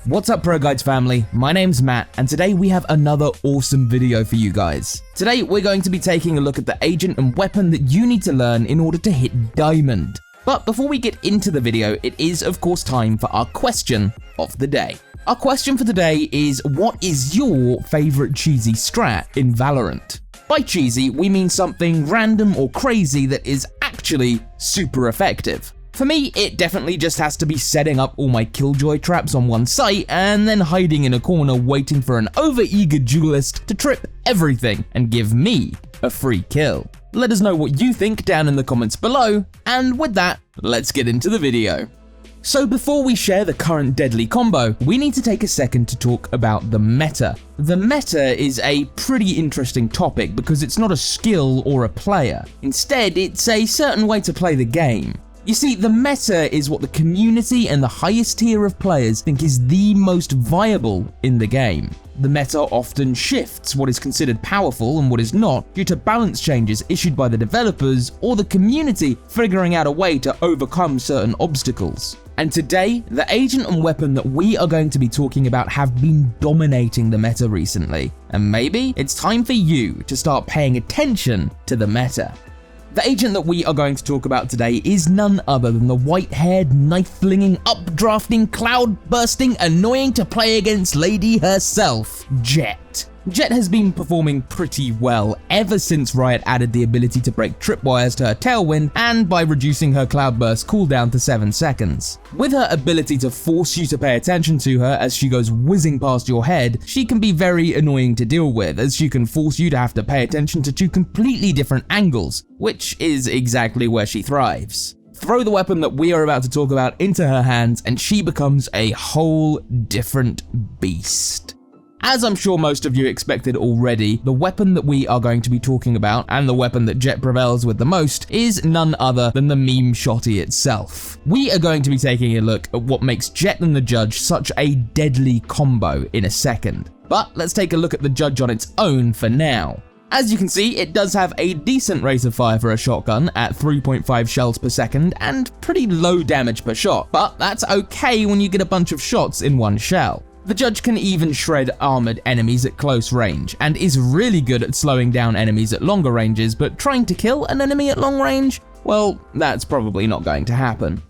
What's up Pro Guides family, my name's Matt and today we have another awesome video for you guys. Today we're going to be taking a look at the agent and weapon that you need to learn in order to hit Diamond. But before we get into the video, it is of course time for our question of the day. Our question for today is, what is your favorite cheesy strat in Valorant? By cheesy, we mean something random or crazy that is actually super effective. For me, it definitely just has to be setting up all my killjoy traps on one site and then hiding in a corner waiting for an overeager duelist to trip everything and give me a free kill. Let us know what you think down in the comments below, and with that, let's get into the video. So before we share the current deadly combo, we need to take a second to talk about the meta. The meta is a pretty interesting topic because it's not a skill or a player. Instead, it's a certain way to play the game. You see, the meta is what the community and the highest tier of players think is the most viable in the game. The meta often shifts what is considered powerful and what is not due to balance changes issued by the developers or the community figuring out a way to overcome certain obstacles. And today, the agent and weapon that we are going to be talking about have been dominating the meta recently. And maybe it's time for you to start paying attention to the meta. The agent that we are going to talk about today is none other than the white-haired, knife-flinging, updrafting, cloud-bursting, annoying to play against lady herself, Jett. Jett has been performing pretty well ever since Riot added the ability to break tripwires to her Tailwind and by reducing her Cloudburst cooldown to 7 seconds. With her ability to force you to pay attention to her as she goes whizzing past your head, she can be very annoying to deal with as she can force you to have to pay attention to two completely different angles, which is exactly where she thrives. Throw the weapon that we are about to talk about into her hands and she becomes a whole different beast. As I'm sure most of you expected already, the weapon that we are going to be talking about, and the weapon that Jett prevails with the most, is none other than the meme shotty itself. We are going to be taking a look at what makes Jett and the Judge such a deadly combo in a second. But let's take a look at the Judge on its own for now. As you can see, it does have a decent rate of fire for a shotgun at 3.5 shells per second and pretty low damage per shot, but that's okay when you get a bunch of shots in one shell. The Judge can even shred armored enemies at close range, and is really good at slowing down enemies at longer ranges, but trying to kill an enemy at long range? Well, that's probably not going to happen.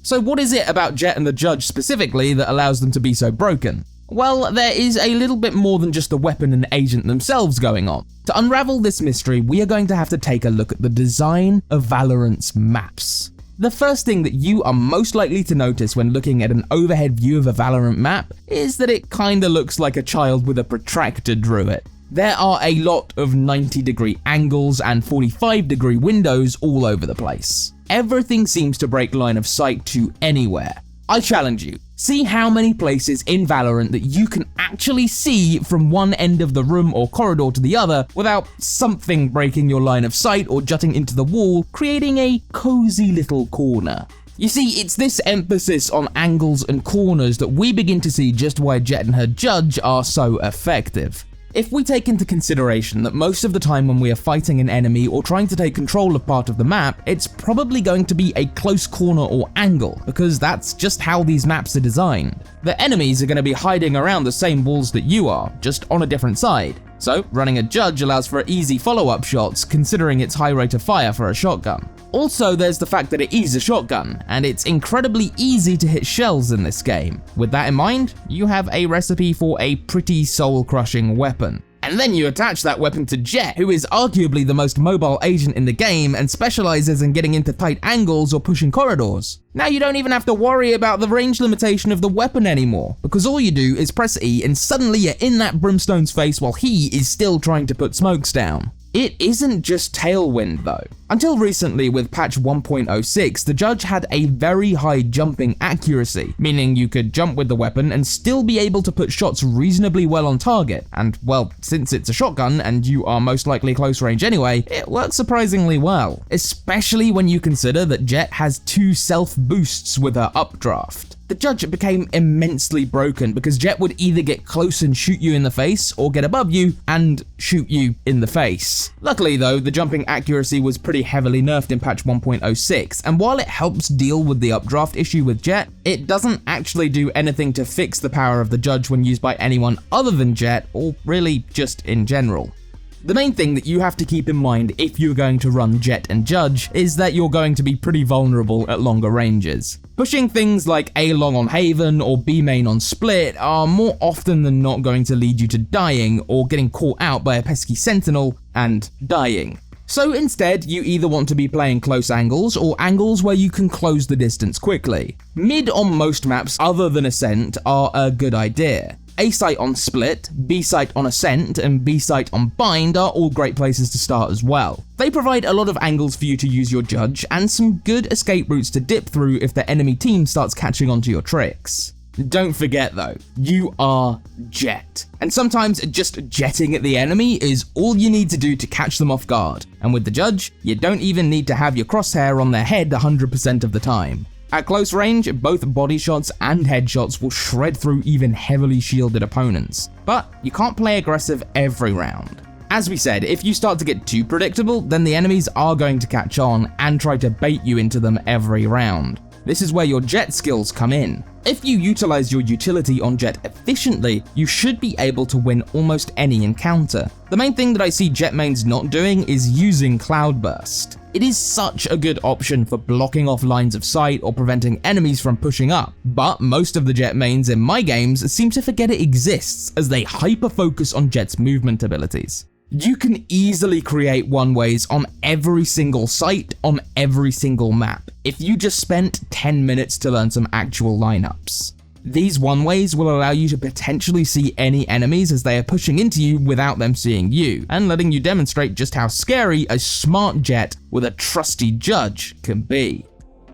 So what is it about Jett and the Judge specifically that allows them to be so broken? Well, there is a little bit more than just the weapon and agent themselves going on. To unravel this mystery, we are going to have to take a look at the design of Valorant's maps. The first thing that you are most likely to notice when looking at an overhead view of a Valorant map is that it kinda looks like a child with a protractor drew it. There are a lot of 90-degree angles and 45-degree windows all over the place. Everything seems to break line of sight to anywhere. I challenge you, see how many places in Valorant that you can actually see from one end of the room or corridor to the other without something breaking your line of sight or jutting into the wall, creating a cozy little corner. You see, it's this emphasis on angles and corners that we begin to see just why Jett and her Judge are so effective. If we take into consideration that most of the time when we are fighting an enemy or trying to take control of part of the map, it's probably going to be a close corner or angle, because that's just how these maps are designed. The enemies are going to be hiding around the same walls that you are, just on a different side. So, running a Judge allows for easy follow-up shots, considering its high rate of fire for a shotgun. Also, there's the fact that it is a shotgun, and it's incredibly easy to hit shells in this game. With that in mind, you have a recipe for a pretty soul-crushing weapon. And then you attach that weapon to Jett, who is arguably the most mobile agent in the game and specializes in getting into tight angles or pushing corridors. Now you don't even have to worry about the range limitation of the weapon anymore, because all you do is press E and suddenly you're in that Brimstone's face while he is still trying to put smokes down. It isn't just Tailwind though. Until recently with patch 1.06, the Judge had a very high jumping accuracy, meaning you could jump with the weapon and still be able to put shots reasonably well on target, and well, since it's a shotgun and you are most likely close range anyway, it works surprisingly well, especially when you consider that Jett has 2 self boosts with her updraft. The Judge became immensely broken because Jet would either get close and shoot you in the face or get above you and shoot you in the face. Luckily though, the jumping accuracy was pretty heavily nerfed in patch 1.06, and while it helps deal with the updraft issue with Jet, it doesn't actually do anything to fix the power of the Judge when used by anyone other than Jet, or really just in general. The main thing that you have to keep in mind if you're going to run Jet and Judge is that you're going to be pretty vulnerable at longer ranges. Pushing things like A long on Haven or B main on Split are more often than not going to lead you to dying or getting caught out by a pesky sentinel and dying. So instead, you either want to be playing close angles or angles where you can close the distance quickly. Mid on most maps other than Ascent are a good idea. A site on Split, B site on Ascent, and B site on Bind are all great places to start as well. They provide a lot of angles for you to use your Judge, and some good escape routes to dip through if the enemy team starts catching on to your tricks. Don't forget though, you are Jet. And sometimes just jetting at the enemy is all you need to do to catch them off guard. And with the Judge, you don't even need to have your crosshair on their head 100% of the time. At close range, both body shots and headshots will shred through even heavily shielded opponents, but you can't play aggressive every round. As we said, if you start to get too predictable, then the enemies are going to catch on and try to bait you into them every round. This is where your Jet skills come in. If you utilize your utility on Jet efficiently, you should be able to win almost any encounter. The main thing that I see Jet mains not doing is using Cloudburst. It is such a good option for blocking off lines of sight or preventing enemies from pushing up, but most of the Jet mains in my games seem to forget it exists as they hyper-focus on Jet's movement abilities. You can easily create one-ways on every single site on every single map if you just spent 10 minutes to learn some actual lineups. These one-ways will allow you to potentially see any enemies as they are pushing into you without them seeing you, and letting you demonstrate just how scary a smart Jet with a trusty Judge can be.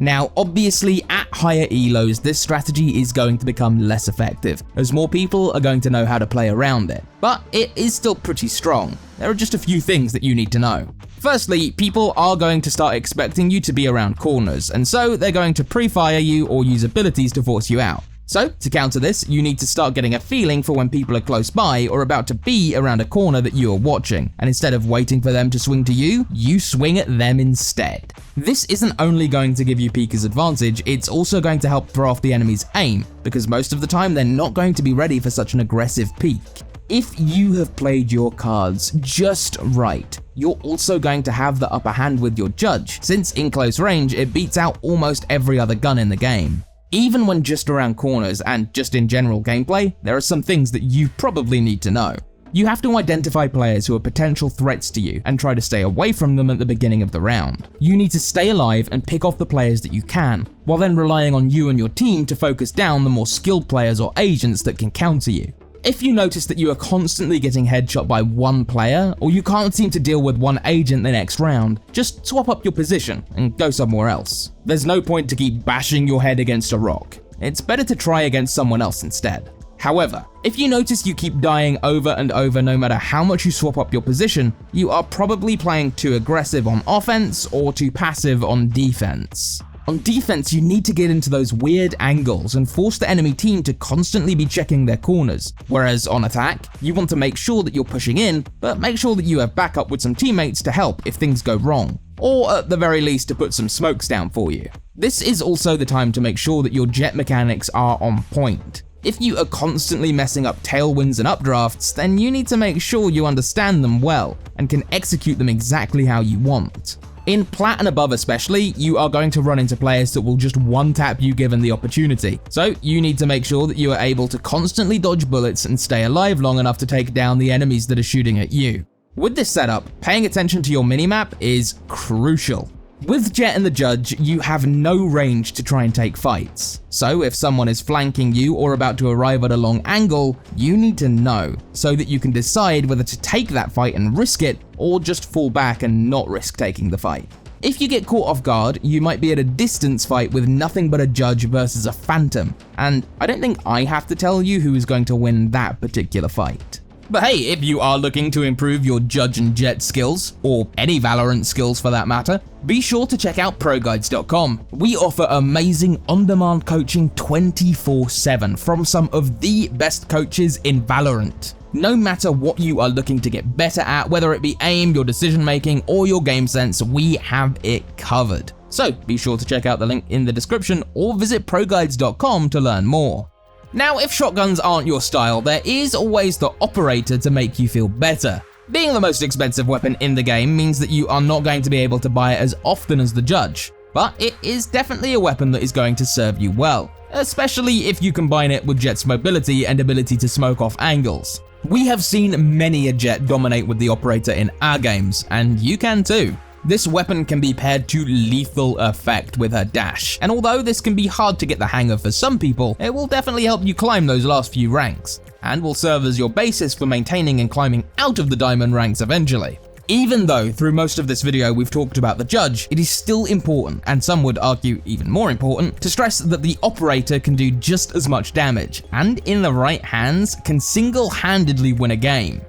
Now, obviously, at higher elos, this strategy is going to become less effective, as more people are going to know how to play around it, but it is still pretty strong. There are just a few things that you need to know. Firstly, people are going to start expecting you to be around corners, and so they're going to pre-fire you or use abilities to force you out. So, to counter this, you need to start getting a feeling for when people are close by or about to be around a corner that you are watching, and instead of waiting for them to swing to you, you swing at them instead. This isn't only going to give you Pika's advantage, it's also going to help throw off the enemy's aim, because most of the time they're not going to be ready for such an aggressive peek. If you have played your cards just right, you're also going to have the upper hand with your Judge, since in close range it beats out almost every other gun in the game. Even when just around corners and just in general gameplay, there are some things that you probably need to know. You have to identify players who are potential threats to you and try to stay away from them at the beginning of the round. You need to stay alive and pick off the players that you can, while then relying on you and your team to focus down the more skilled players or agents that can counter you. If you notice that you are constantly getting headshot by one player, or you can't seem to deal with one agent the next round, just swap up your position and go somewhere else. There's no point to keep bashing your head against a rock. It's better to try against someone else instead. However, if you notice you keep dying over and over no matter how much you swap up your position, you are probably playing too aggressive on offense or too passive on defense. On defense, you need to get into those weird angles and force the enemy team to constantly be checking their corners, whereas on attack, you want to make sure that you're pushing in, but make sure that you have backup with some teammates to help if things go wrong, or at the very least to put some smokes down for you. This is also the time to make sure that your Jet mechanics are on point. If you are constantly messing up tailwinds and updrafts, then you need to make sure you understand them well and can execute them exactly how you want. In Plat and above especially, you are going to run into players that will just one-tap you given the opportunity, so you need to make sure that you are able to constantly dodge bullets and stay alive long enough to take down the enemies that are shooting at you. With this setup, paying attention to your minimap is crucial. With Jet and the Judge, you have no range to try and take fights, so if someone is flanking you or about to arrive at a long angle, you need to know, so that you can decide whether to take that fight and risk it, or just fall back and not risk taking the fight. If you get caught off guard, you might be at a distance fight with nothing but a Judge versus a Phantom, and I don't think I have to tell you who is going to win that particular fight. But hey, if you are looking to improve your Judge and Jett skills, or any Valorant skills for that matter, be sure to check out ProGuides.com. We offer amazing on-demand coaching 24/7 from some of the best coaches in Valorant. No matter what you are looking to get better at, whether it be aim, your decision making, or your game sense, we have it covered. So be sure to check out the link in the description or visit ProGuides.com to learn more. Now, if shotguns aren't your style, there is always the operator to make you feel better. Being the most expensive weapon in the game means that you are not going to be able to buy it as often as the Judge, but it is definitely a weapon that is going to serve you well, especially if you combine it with Jett's mobility and ability to smoke off angles. We have seen many a Jett dominate with the operator in our games, and you can too. This weapon can be paired to lethal effect with her dash, and although this can be hard to get the hang of for some people, it will definitely help you climb those last few ranks, and will serve as your basis for maintaining and climbing out of the diamond ranks eventually. Even though through most of this video we've talked about the Judge, it is still important, and some would argue even more important, to stress that the operator can do just as much damage, and in the right hands can single-handedly win a game.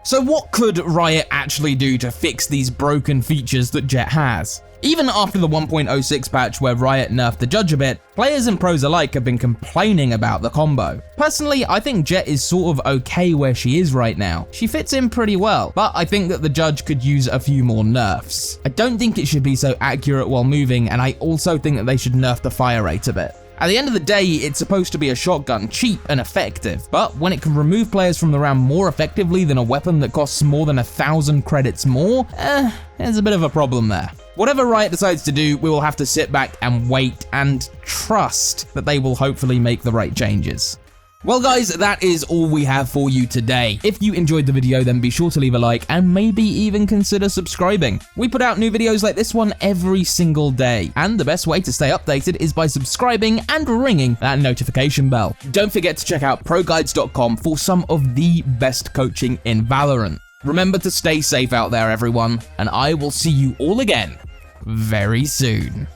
So what could Riot actually do to fix these broken features that Jett has? Even after the 1.06 patch where Riot nerfed the Judge a bit, players and pros alike have been complaining about the combo. Personally, I think Jett is sort of okay where she is right now. She fits in pretty well, but I think that the Judge could use a few more nerfs. I don't think it should be so accurate while moving, and I also think that they should nerf the fire rate a bit. At the end of the day, it's supposed to be a shotgun, cheap and effective, but when it can remove players from the round more effectively than a weapon that costs more than 1,000 credits more, there's a bit of a problem there. Whatever Riot decides to do, we will have to sit back and wait and trust that they will hopefully make the right changes. Well guys, that is all we have for you today. If you enjoyed the video, then be sure to leave a like and maybe even consider subscribing. We put out new videos like this one every single day, and the best way to stay updated is by subscribing and ringing that notification bell. Don't forget to check out ProGuides.com for some of the best coaching in Valorant. Remember to stay safe out there, everyone, and I will see you all again very soon.